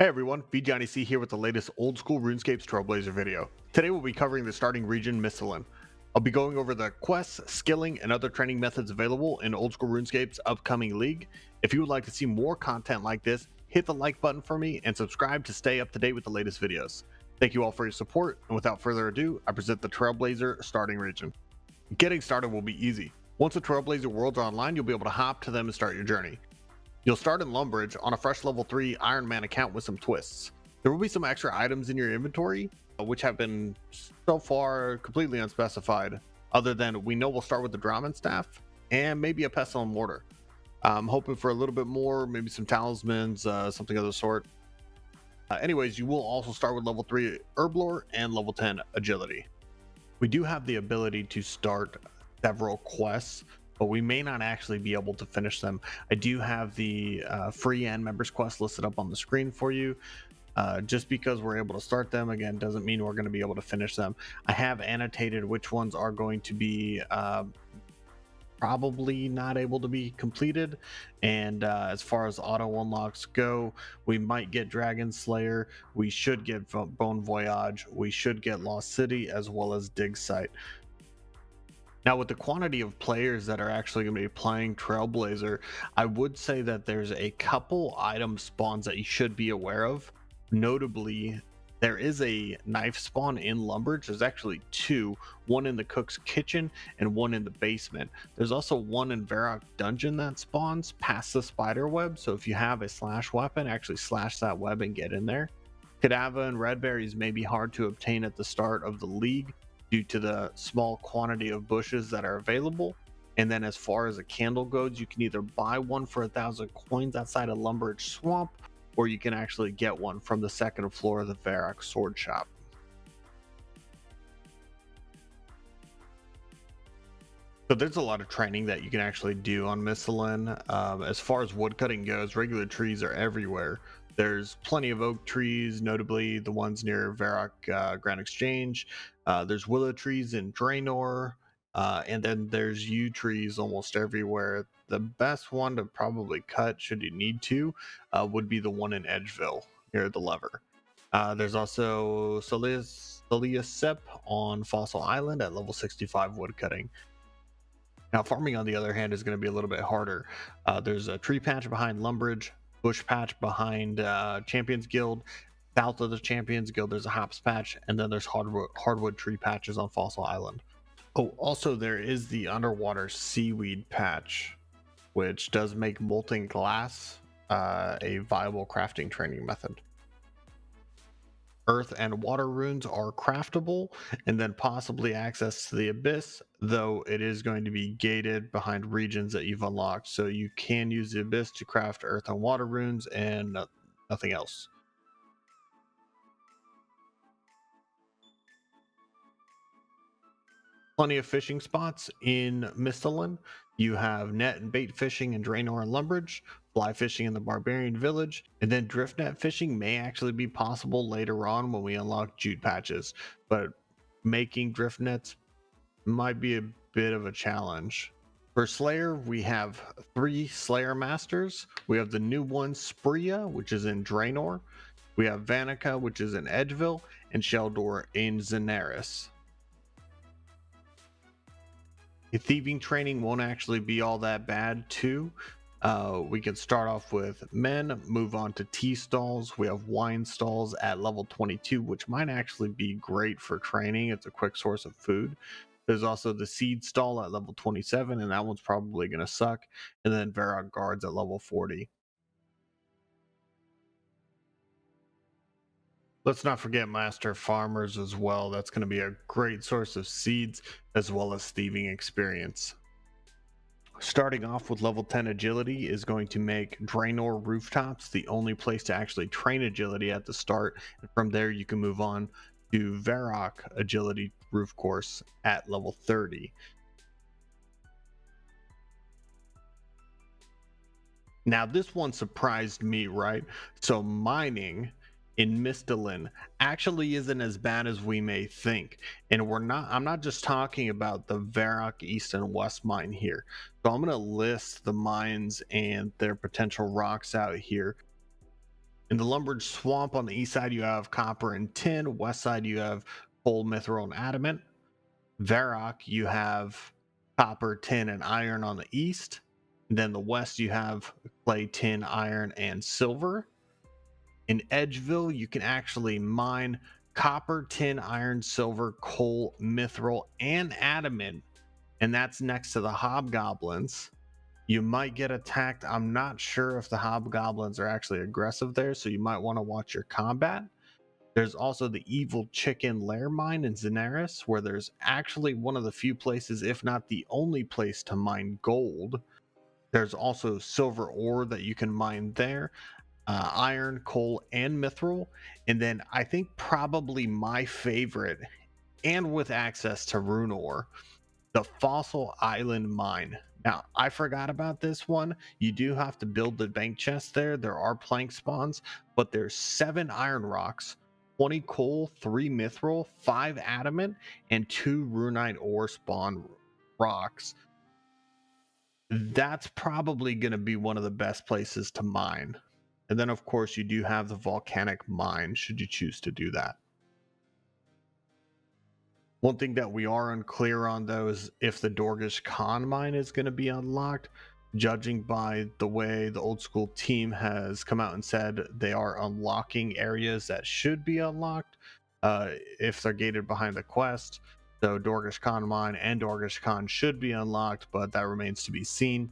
Hey everyone, VJohnnyC here with the latest Old School Runescape's Trailblazer video. Today we'll be covering the starting region Misthalin. I'll be going over the quests, skilling, and other training methods available in Old School Runescape's upcoming league. If you would like to see more content like this, hit the like button for me and subscribe to stay up to date with the latest videos. Thank you all for your support, and without further ado, I present the Trailblazer starting region. Getting started will be easy. Once the Trailblazer worlds are online, you'll be able to hop to them and start your journey. You'll start in Lumbridge on a fresh level 3 Ironman account with some twists. There will be some extra items in your inventory, which have been so far completely unspecified, other than we know we'll start with the Draman Staff and maybe a Pestle and Mortar. I'm hoping for a little bit more, maybe some talismans, something of the sort. Anyways, you will also start with level 3 Herblore and level 10 Agility. We do have the ability to start several quests, but we may not actually be able to finish them. I do have the free and members quest listed up on the screen for you. Just because we're able to start them, again, doesn't mean we're going to be able to finish them. I have annotated which ones are going to be probably not able to be completed. And as far as auto unlocks go, we might get Dragon Slayer, we should get Bone Voyage, we should get Lost City, as well as Dig Site. Now, with the quantity of players that are actually going to be playing Trailblazer, I would say that there's a couple item spawns that you should be aware of. Notably, there is a knife spawn in Lumbridge. There's actually two, one in the cook's kitchen and one in the basement. There's also one in Varrock Dungeon that spawns past the spider web. So if you have a slash weapon, actually slash that web and get in there. Kadava and red berries may be hard to obtain at the start of the league due to the small quantity of bushes that are available. And then as far as a candle goes, you can either buy one for 1,000 coins outside of Lumbridge Swamp, or you can actually get one from the second floor of the Varrock Sword Shop. So there's a lot of training that you can actually do on Misthalin. As far as woodcutting goes, regular trees are everywhere. There's plenty of oak trees, notably the ones near Varrock Grand Exchange. There's willow trees in Gielinor, and then there's yew trees almost everywhere. The best one to probably cut, should you need to, would be the one in Edgeville near the lever. There's also Solia Sep on Fossil Island at level 65 woodcutting. Now, farming, on the other hand, is going to be a little bit harder. There's a tree patch behind Lumbridge, bush patch behind Champions Guild. South of the Champions Guild, there's a hops patch, and then there's hardwood tree patches on Fossil Island. Oh, also there is the underwater seaweed patch, which does make molten glass a viable crafting training method. Earth and water runes are craftable, and then possibly access to the abyss, though it is going to be gated behind regions that you've unlocked, so you can use the abyss to craft earth and water runes and nothing else. Plenty of fishing spots in Misthalin. You have net and bait fishing in Gielinor and Lumbridge, fly fishing in the Barbarian Village, and then drift net fishing may actually be possible later on when we unlock jute patches, but making drift nets might be a bit of a challenge. For Slayer, we have 3 Slayer Masters. We have the new one, Spria, which is in Gielinor. We have Vanica, which is in Edgeville, and Sheldor in Zenaris. Thieving training won't actually be all that bad too. We can start off with men, move on to tea stalls. We have wine stalls at level 22, which might actually be great for training. It's a quick source of food. There's also the seed stall at level 27, and that one's probably going to suck. And then Varrock guards at level 40. Let's not forget master farmers as well. That's going to be a great source of seeds as well as thieving experience. Starting off with level 10 agility is going to make Gielinor rooftops the only place to actually train agility at the start. And from there you can move on to Varrock agility roof course at level 30. Now this one surprised me, right? So mining in Misthalin actually isn't as bad as we may think, and I'm not just talking about the Varrock East and West mine here. So I'm going to list the mines and their potential rocks out here. In the Lumbridge Swamp on the east side, you have copper and tin. West side, you have coal, mithril, and adamant. Varrock, you have copper, tin, and iron on the east. And then the west, you have clay, tin, iron, and silver. In Edgeville, you can actually mine copper, tin, iron, silver, coal, mithril, and adamant. And that's next to the hobgoblins. You might get attacked. I'm not sure if the hobgoblins are actually aggressive there, so you might want to watch your combat. There's also the Evil Chicken Lair Mine in Zenaris, where there's actually one of the few places, if not the only place, to mine gold. There's also silver ore that you can mine there, iron, coal, and mithril. And then I think probably my favorite, and with access to rune ore, the Fossil Island Mine. Now, I forgot about this one. You do have to build the bank chest there. There are plank spawns, but there's 7 iron rocks, 20 coal, 3 mithril, 5 adamant, and 2 runite ore spawn rocks. That's probably going to be one of the best places to mine. And then, of course, you do have the volcanic mine, should you choose to do that. One thing that we are unclear on, though, is if the Dorkish Con mine is going to be unlocked. Judging by the way the Old School team has come out and said they are unlocking areas that should be unlocked if they're gated behind the quest. So Dorkish Con mine and Dorkish Con should be unlocked, but that remains to be seen.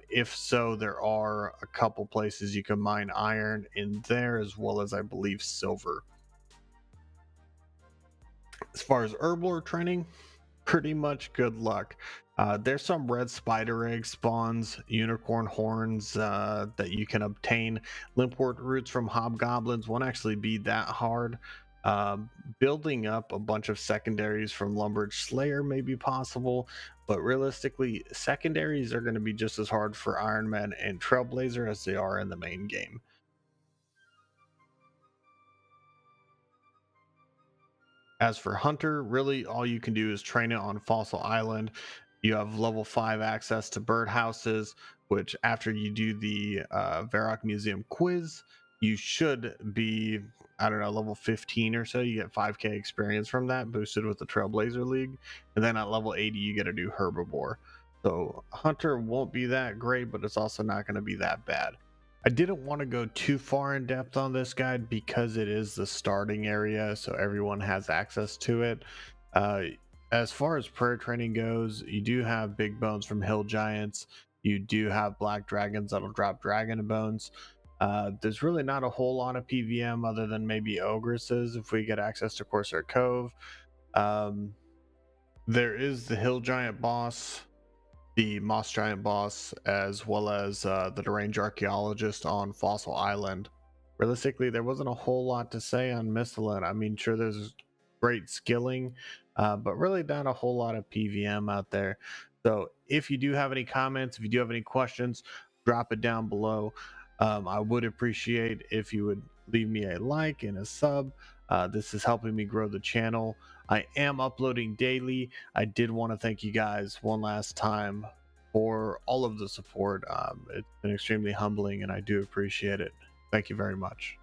If so, there are a couple places you can mine iron in there, as well as I believe silver. As far as Herblore training, pretty much good luck. There's some red spider egg spawns, unicorn horns that you can obtain. Limpwort roots from hobgoblins won't actually be that hard. Building up a bunch of secondaries from Lumbridge Slayer may be possible, but realistically, secondaries are going to be just as hard for Ironman and Trailblazer as they are in the main game. As for Hunter, really all you can do is train it on Fossil Island. You have level 5 access to birdhouses, which after you do the Varrock Museum quiz, you should be, I don't know, level 15 or so. You get 5k experience from that, boosted with the Trailblazer League. And then at level 80, you get to do Herblore. So Hunter won't be that great, but it's also not going to be that bad. I didn't want to go too far in depth on this guide because it is the starting area, so everyone has access to it. As far as prayer training goes, you do have big bones from hill giants. You do have black dragons that'll drop dragon bones. There's really not a whole lot of PVM other than maybe ogresses if we get access to Corsair Cove. There is the hill giant boss, the moss giant boss, as well as the deranged archaeologist on Fossil Island. Realistically, there wasn't a whole lot to say on Misthalin. I mean, sure, there's great skilling, but really not a whole lot of PVM out there. So if you do have any comments, if you do have any questions, drop it down below. I would appreciate if you would leave me a like and a sub. This is helping me grow the channel. I am uploading daily. I did want to thank you guys one last time for all of the support. It's been extremely humbling and I do appreciate it. Thank you very much.